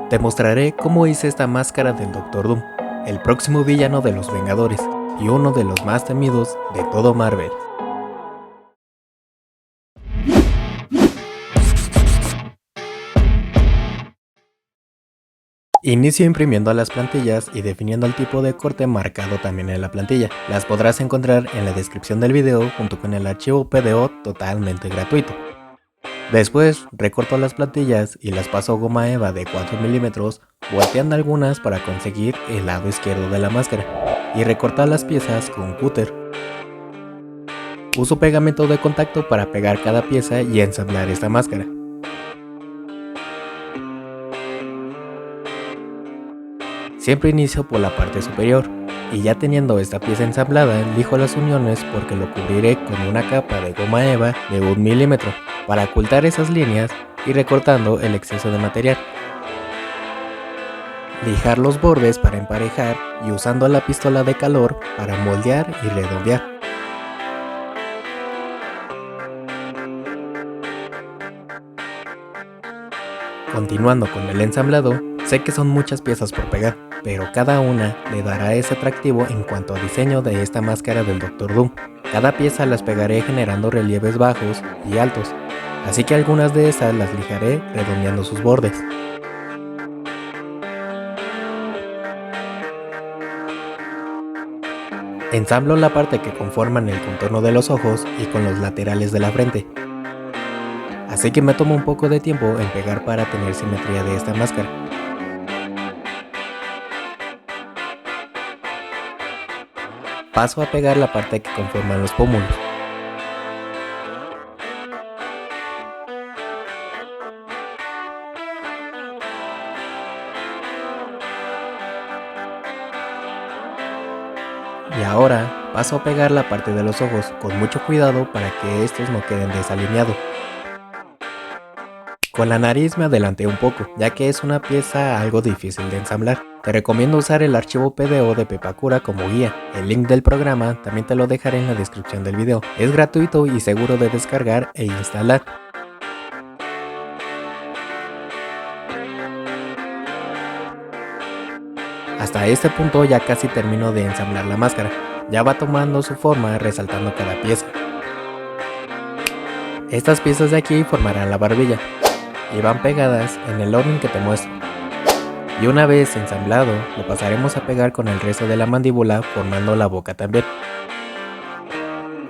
Te mostraré cómo hice esta máscara del Doctor Doom, el próximo villano de los Vengadores y uno de los más temidos de todo Marvel. Inicio imprimiendo las plantillas y definiendo el tipo de corte marcado también en la plantilla. Las podrás encontrar en la descripción del video junto con el archivo PDO totalmente gratuito. Después recorto las plantillas y las paso a goma eva de 4 milímetros, volteando algunas para conseguir el lado izquierdo de la máscara y recortar las piezas con cúter. Uso pegamento de contacto para pegar cada pieza y ensamblar esta máscara. Siempre inicio por la parte superior, y ya teniendo esta pieza ensamblada, lijo las uniones porque lo cubriré con una capa de goma eva de 1 milímetro para ocultar esas líneas y recortando el exceso de material. Lijar los bordes para emparejar y usando la pistola de calor para moldear y redondear. Continuando con el ensamblado, sé que son muchas piezas por pegar, pero cada una le dará ese atractivo en cuanto a diseño de esta máscara del Doctor Doom. Cada pieza las pegaré generando relieves bajos y altos, así que algunas de estas las lijaré redondeando sus bordes. Ensamblo la parte que conforman el contorno de los ojos y con los laterales de la frente. Así que me tomo un poco de tiempo en pegar para tener simetría de esta máscara. Paso a pegar la parte que conforman los pómulos. Y ahora paso a pegar la parte de los ojos con mucho cuidado para que estos no queden desalineados. Con la nariz me adelanté un poco, ya que es una pieza algo difícil de ensamblar. Te recomiendo usar el archivo PDO de Pepakura como guía. El link del programa también te lo dejaré en la descripción del video. Es gratuito y seguro de descargar e instalar. Hasta este punto ya casi termino de ensamblar la máscara. Ya va tomando su forma resaltando cada pieza. Estas piezas de aquí formarán la barbilla y van pegadas en el orden que te muestro. Y una vez ensamblado, lo pasaremos a pegar con el resto de la mandíbula formando la boca también.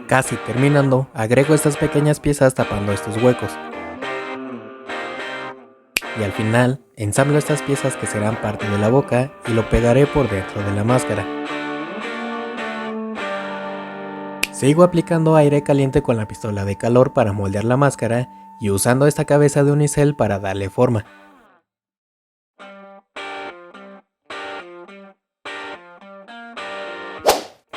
Casi terminando, agrego estas pequeñas piezas tapando estos huecos. Y al final, ensamblo estas piezas que serán parte de la boca y lo pegaré por dentro de la máscara. Sigo aplicando aire caliente con la pistola de calor para moldear la máscara y usando esta cabeza de unicel para darle forma.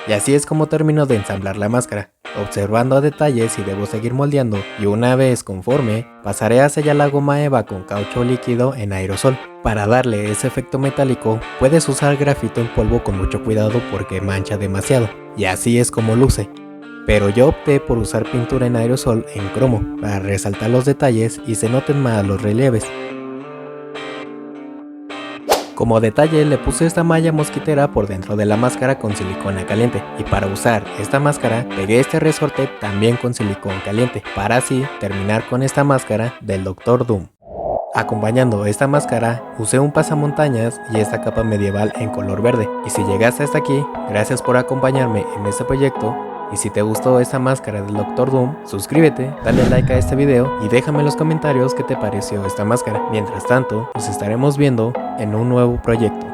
Y así es como termino de ensamblar la máscara, observando a detalle si debo seguir moldeando, y una vez conforme, pasaré a sellar la goma eva con caucho líquido en aerosol. Para darle ese efecto metálico, puedes usar grafito en polvo con mucho cuidado porque mancha demasiado, y así es como luce. Pero yo opté por usar pintura en aerosol en cromo para resaltar los detalles y se noten más los relieves. Como detalle le puse esta malla mosquitera por dentro de la máscara con silicona caliente, y para usar esta máscara pegué este resorte también con silicón caliente para así terminar con esta máscara del Doctor Doom. Acompañando esta máscara usé un pasamontañas y esta capa medieval en color verde. Y si llegaste hasta aquí, gracias por acompañarme en este proyecto. Y si te gustó esta máscara del Doctor Doom, suscríbete, dale like a este video y déjame en los comentarios qué te pareció esta máscara. Mientras tanto, nos estaremos viendo en un nuevo proyecto.